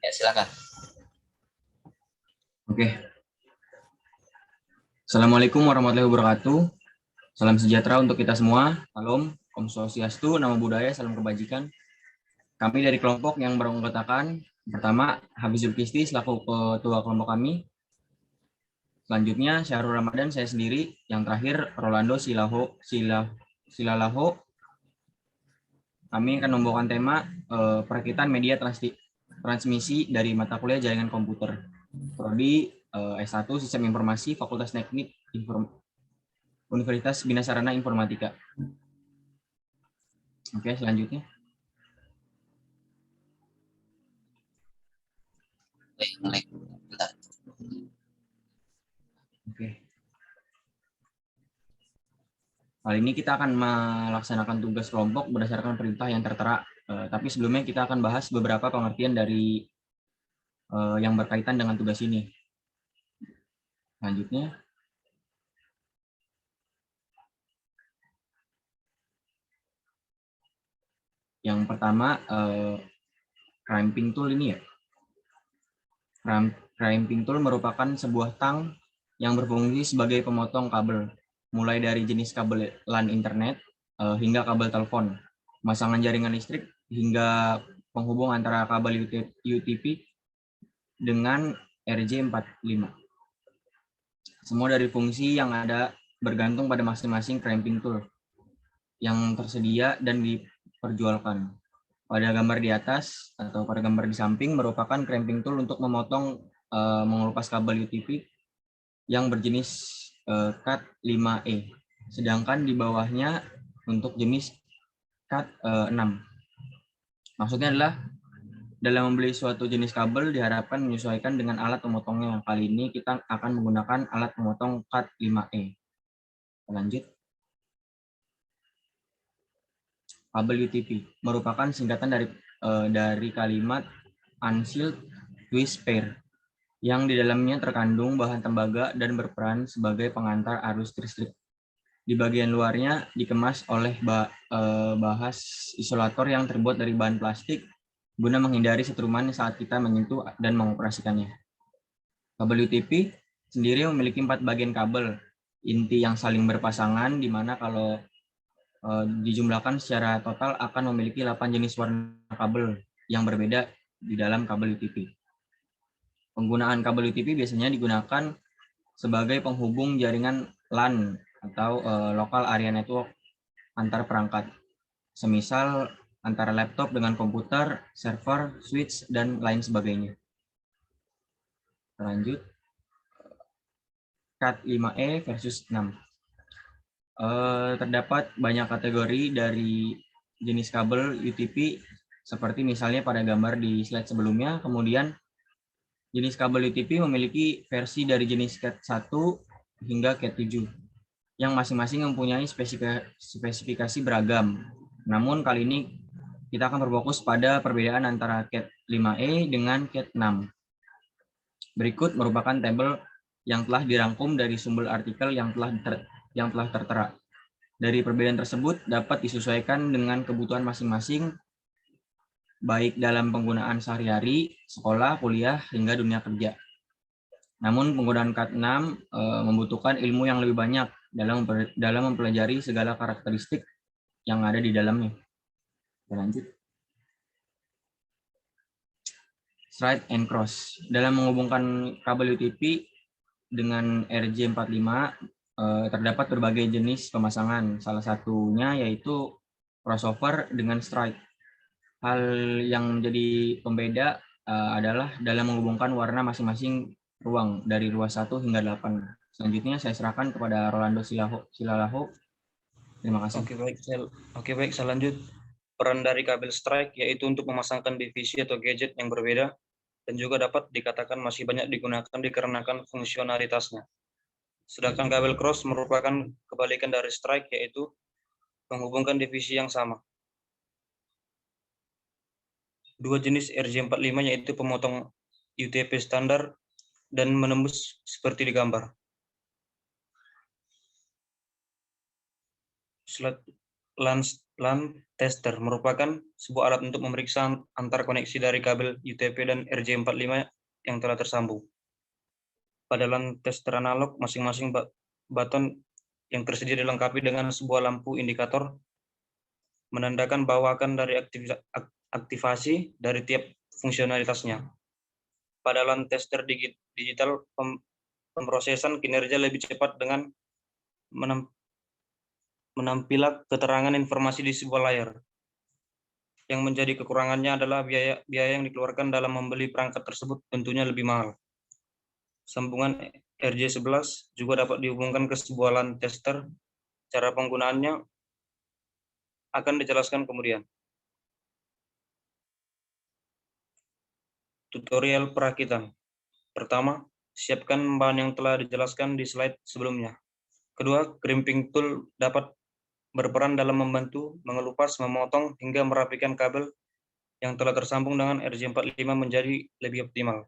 Ya, silakan. Oke. Assalamualaikum warahmatullahi wabarakatuh. Salam sejahtera untuk kita semua. Salam, Om Swastiastu, Namo Buddhaya, salam kebajikan. Kami dari kelompok yang beranggotakan, pertama, Habib Zulkifli selaku ketua kelompok kami. Selanjutnya, Syahrul Ramadan, saya sendiri. Yang terakhir, Rolando Silalaho. Kami akan membawakan tema perakitan media transmisi dari mata kuliah jaringan komputer. Prodi S1 Sistem Informasi, Fakultas Teknik Universitas Bina Sarana Informatika. Oke, selanjutnya. Bentar. Oke. Kali ini kita akan melaksanakan tugas kelompok berdasarkan perintah yang tertera. Tapi sebelumnya kita akan bahas beberapa pengertian dari yang berkaitan dengan tugas ini. Selanjutnya. Yang pertama, crimping tool ini ya. Crimping tool merupakan sebuah tang yang berfungsi sebagai pemotong kabel, mulai dari jenis kabel LAN internet hingga kabel telepon, pemasangan jaringan listrik hingga penghubung antara kabel UTP dengan RJ45. Semua dari fungsi yang ada bergantung pada masing-masing crimping tool yang tersedia dan diperjualkan. Pada gambar di atas atau pada gambar di samping merupakan crimping tool untuk memotong mengelupas kabel UTP yang berjenis Cat5e. Sedangkan di bawahnya untuk jenis Cat6. Maksudnya adalah dalam membeli suatu jenis kabel diharapkan menyesuaikan dengan alat pemotongnya. Kali ini kita akan menggunakan alat pemotong Cat5e. Lanjut. Kabel UTP merupakan singkatan dari kalimat Unsealed Twist Pair yang di dalamnya terkandung bahan tembaga dan berperan sebagai pengantar arus listrik. Di bagian luarnya dikemas oleh bahas isolator yang terbuat dari bahan plastik guna menghindari setruman saat kita menyentuh dan mengoperasikannya. Kabel UTP sendiri memiliki 4 bagian kabel inti yang saling berpasangan, di mana kalau dijumlahkan secara total akan memiliki 8 jenis warna kabel yang berbeda di dalam kabel UTP. Penggunaan kabel UTP biasanya digunakan sebagai penghubung jaringan LAN atau Local Area Network antar perangkat, semisal antara laptop dengan komputer, server, switch, dan lain sebagainya. Lanjut, Cat5e versus 6. Terdapat banyak kategori dari jenis kabel UTP, seperti misalnya pada gambar di slide sebelumnya. Kemudian jenis kabel UTP memiliki versi dari jenis Cat1 hingga Cat7 yang masing-masing mempunyai spesifikasi beragam. Namun kali ini kita akan berfokus pada perbedaan antara Cat5e dengan Cat6. Berikut merupakan tabel yang telah dirangkum dari sumber artikel yang telah tertera. Dari perbedaan tersebut dapat disesuaikan dengan kebutuhan masing-masing, baik dalam penggunaan sehari-hari, sekolah, kuliah, hingga dunia kerja. Namun penggunaan Cat6 membutuhkan ilmu yang lebih banyak dalam mempelajari segala karakteristik yang ada di dalamnya. Kita lanjut. Straight and cross. Dalam menghubungkan kabel UTP dengan RJ45 terdapat berbagai jenis pemasangan. Salah satunya yaitu crossover dengan straight. Hal yang menjadi pembeda adalah dalam menghubungkan warna masing-masing ruang dari ruas 1 hingga 8. Selanjutnya saya serahkan kepada Rolando Silalaho. Terima kasih. Oke, baik, saya lanjut. Peran dari kabel strike yaitu untuk memasangkan divisi atau gadget yang berbeda dan juga dapat dikatakan masih banyak digunakan dikarenakan fungsionalitasnya. Sedangkan kabel cross merupakan kebalikan dari strike, yaitu menghubungkan divisi yang sama. Dua jenis RJ45 yaitu pemotong UTP standar dan menembus seperti di gambar. LAN LAN tester merupakan sebuah alat untuk memeriksa antar koneksi dari kabel UTP dan RJ45 yang telah tersambung. Pada LAN tester analog, masing-masing baton yang tersedia dilengkapi dengan sebuah lampu indikator menandakan bawaan dari aktivasi dari tiap fungsionalitasnya. Pada LAN tester digital, pemrosesan kinerja lebih cepat dengan menampilan keterangan informasi di sebuah layar. Yang menjadi kekurangannya adalah biaya yang dikeluarkan dalam membeli perangkat tersebut tentunya lebih mahal. Sambungan RJ11 juga dapat dihubungkan ke sebuah LAN tester. Cara penggunaannya akan dijelaskan kemudian. Tutorial perakitan. Pertama, siapkan bahan yang telah dijelaskan di slide sebelumnya. Kedua, crimping tool dapat berperan dalam membantu mengelupas, memotong, hingga merapikan kabel yang telah tersambung dengan RJ45 menjadi lebih optimal.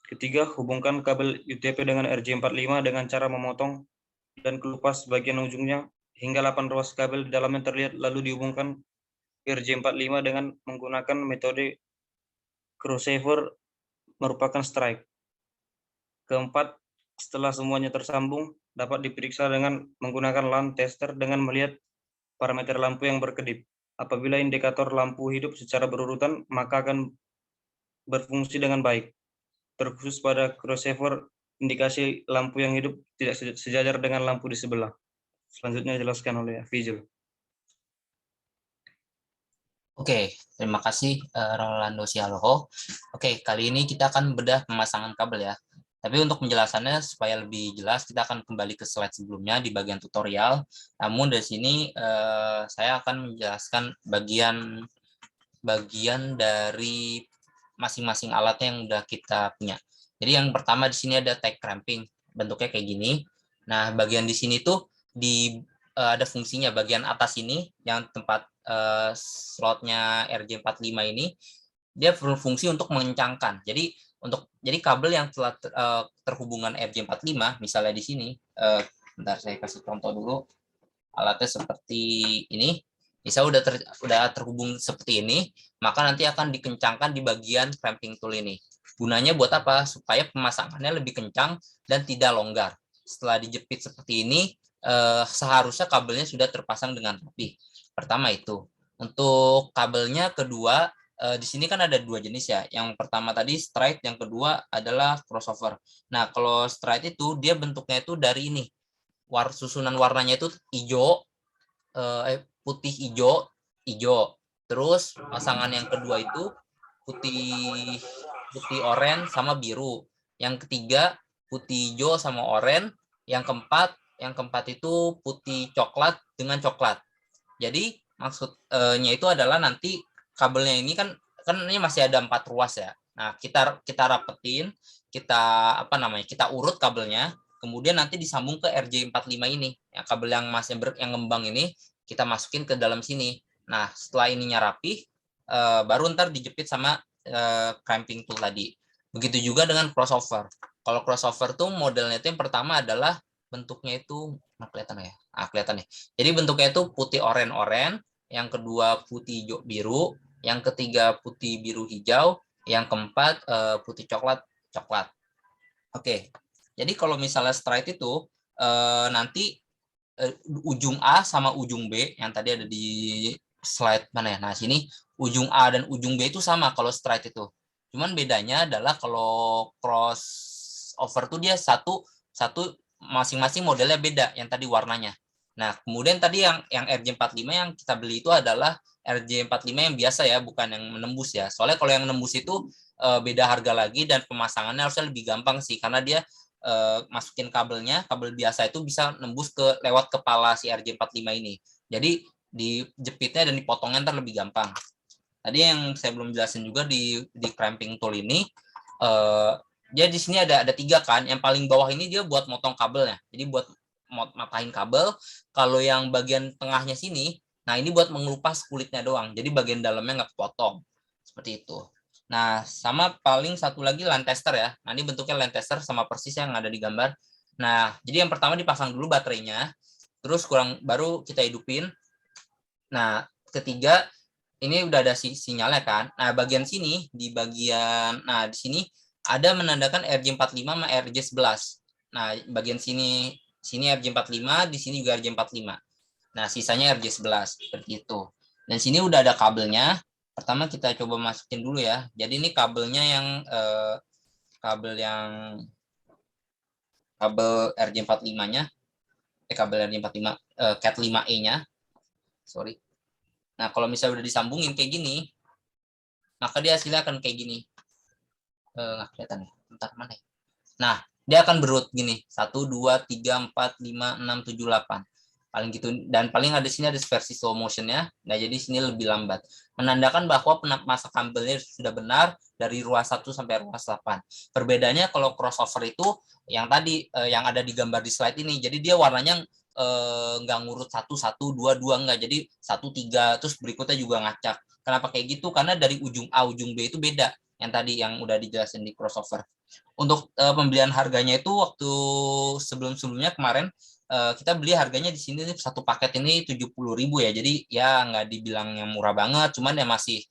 Ketiga, hubungkan kabel UTP dengan RJ45 dengan cara memotong dan kelupas bagian ujungnya hingga 8 ruas kabel di dalamnya terlihat, lalu dihubungkan RJ45 dengan menggunakan metode crossover merupakan strike. Keempat, setelah semuanya tersambung, dapat diperiksa dengan menggunakan LAN tester dengan melihat parameter lampu yang berkedip. Apabila indikator lampu hidup secara berurutan, maka akan berfungsi dengan baik. Terkhusus pada crossover, indikasi lampu yang hidup tidak sejajar dengan lampu di sebelah. Selanjutnya dijelaskan oleh Fizul. Oke, terima kasih Rolando Sialoho. Oke, kali ini kita akan bedah pemasangan kabel ya. Tapi untuk penjelasannya supaya lebih jelas, kita akan kembali ke slide sebelumnya di bagian tutorial. Namun dari sini saya akan menjelaskan bagian dari masing-masing alatnya yang udah kita punya. Jadi yang pertama di sini ada tag cramping, bentuknya kayak gini. Nah, bagian di sini tuh ada fungsinya. Bagian atas ini yang tempat slotnya RJ45 ini, dia berfungsi untuk mengencangkan. Jadi kabel yang telah terhubungan RJ45, misalnya di sini, bentar saya kasih contoh dulu. Alatnya seperti ini, bisa udah terhubung seperti ini, maka nanti akan dikencangkan di bagian cramping tool ini. Gunanya buat apa? Supaya pemasangannya lebih kencang dan tidak longgar. Setelah dijepit seperti ini, seharusnya kabelnya sudah terpasang dengan rapi. Pertama itu. Untuk kabelnya kedua, di sini kan ada dua jenis ya. Yang pertama tadi straight, yang kedua adalah crossover. Nah, kalau straight itu dia bentuknya itu dari ini. Susunan warnanya itu hijau, putih hijau. Terus pasangan yang kedua itu putih oranye sama biru. Yang ketiga putih hijau sama oranye. Yang keempat itu putih coklat dengan coklat. Jadi maksudnya itu adalah nanti kabelnya ini kan ini masih ada 4 ruas ya. Nah, kita rapetin, kita urut kabelnya, kemudian nanti disambung ke RJ45 ini. Ya, kabel yang masih yang ngembang ini kita masukin ke dalam sini. Nah, setelah ininya rapi, baru ntar dijepit sama cramping tool tadi. Begitu juga dengan crossover. Kalau crossover tuh modelnya itu yang pertama adalah bentuknya itu kelihatan ya. Kelihatan nih. Jadi bentuknya itu putih oranye, yang kedua putih hijau biru, yang ketiga putih biru hijau, yang keempat putih coklat. Oke. Jadi kalau misalnya straight itu nanti ujung A sama ujung B yang tadi ada di slide mana ya. Nah, sini ujung A dan ujung B itu sama kalau straight itu. Cuman bedanya adalah kalau crossover tuh dia satu masing-masing modelnya beda yang tadi warnanya. Nah, kemudian tadi yang RJ45 yang kita beli itu adalah RJ45 yang biasa ya, bukan yang menembus ya. Soalnya kalau yang menembus itu beda harga lagi dan pemasangannya harusnya lebih gampang sih, karena dia masukin kabel biasa itu bisa nembus lewat kepala si RJ45 ini. Jadi dijepitnya dan dipotongnya ntar lebih gampang. Tadi yang saya belum jelasin juga di cramping tool ini, dia di sini ada 3 kan. Yang paling bawah ini dia buat motong kabelnya. Jadi buat matahin kabel. Kalau yang bagian tengahnya sini, nah ini buat mengelupas kulitnya doang. Jadi bagian dalamnya nggak kepotong. Seperti itu. Nah, sama paling satu lagi LAN tester ya. Nah, ini bentuknya LAN tester sama persis yang ada di gambar. Nah, jadi yang pertama dipasang dulu baterainya. Terus baru kita hidupin. Nah, ketiga ini udah ada sinyalnya kan. Nah, bagian sini di sini ada menandakan RJ45 sama RJ11. Nah, bagian sini RJ45, di sini juga RJ45. Nah, sisanya RJ11 seperti itu. Dan sini udah ada kabelnya. Pertama kita coba masukin dulu ya. Jadi ini kabelnya yang kabel RJ45-nya, kabel RJ45 Cat 5E-nya. Sorry. Nah, kalau misalnya udah disambungin kayak gini, maka dia hasilnya akan kayak gini. Nggak kelihatan ya. Bentar, mana ya? Nah, dia akan berut gini. 1, 2, 3, 4, 5, 6, 7, 8. Paling gitu. Dan paling ada sini ada versi slow motionnya. Nah, jadi sini lebih lambat. Menandakan bahwa masa kabelnya sudah benar dari ruas 1 sampai ruas 8. Perbedaannya kalau crossover itu yang tadi yang ada di gambar di slide ini. Jadi dia warnanya nggak ngurut 1, 1, 2, 2 enggak. Jadi 1, 3, terus berikutnya juga ngacak. Kenapa kayak gitu? Karena dari ujung A, ujung B itu beda. Yang tadi yang udah dijelasin di crossover. Untuk pembelian harganya itu waktu sebelum-sebelumnya kemarin kita beli harganya di sini satu paket ini 70.000 ya. Jadi ya nggak dibilang yang murah banget, cuman ya masih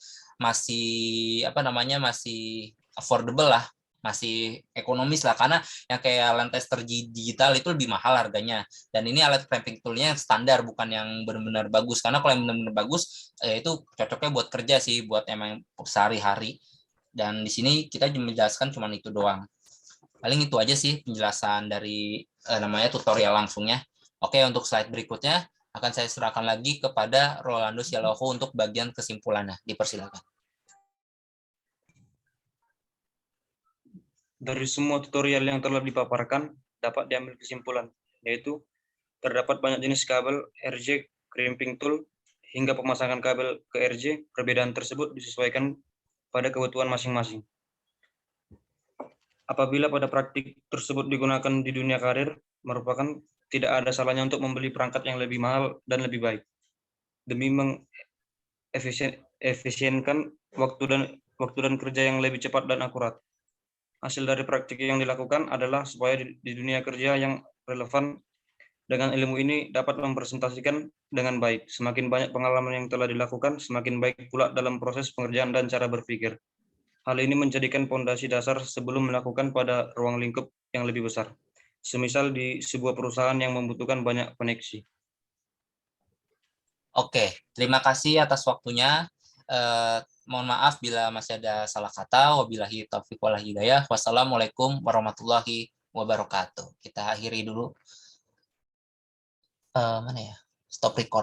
apa namanya masih affordable lah, masih ekonomis lah karena yang kayak lens tester digital itu lebih mahal harganya. Dan ini alat clamping toolnya yang standar bukan yang benar-benar bagus karena kalau yang benar-benar bagus itu cocoknya buat kerja sih, buat emang sehari-hari. Dan di sini kita menjelaskan cuma itu doang. Paling itu aja sih penjelasan dari namanya tutorial langsungnya. Oke, untuk slide berikutnya akan saya serahkan lagi kepada Rolando Sialoho untuk bagian kesimpulannya. Dipersilakan. Dari semua tutorial yang telah dipaparkan, dapat diambil kesimpulan, yaitu terdapat banyak jenis kabel RJ, crimping tool, hingga pemasangan kabel ke RJ. Perbedaan tersebut disesuaikan pada kebutuhan masing-masing. Apabila pada praktik tersebut digunakan di dunia karir, merupakan tidak ada salahnya untuk membeli perangkat yang lebih mahal dan lebih baik, demi mengefisienkan waktu dan kerja yang lebih cepat dan akurat. Hasil dari praktik yang dilakukan adalah supaya di dunia kerja yang relevan dengan ilmu ini dapat mempresentasikan dengan baik. Semakin banyak pengalaman yang telah dilakukan, semakin baik pula dalam proses pengerjaan dan cara berpikir. Hal ini menjadikan fondasi dasar sebelum melakukan pada ruang lingkup yang lebih besar. Semisal di sebuah perusahaan yang membutuhkan banyak koneksi. Oke, terima kasih atas waktunya. Mohon maaf bila masih ada salah kata. Wabillahi taufiq wal hidayah. Wassalamualaikum warahmatullahi wabarakatuh. Kita akhiri dulu. Mana ya? Stop record.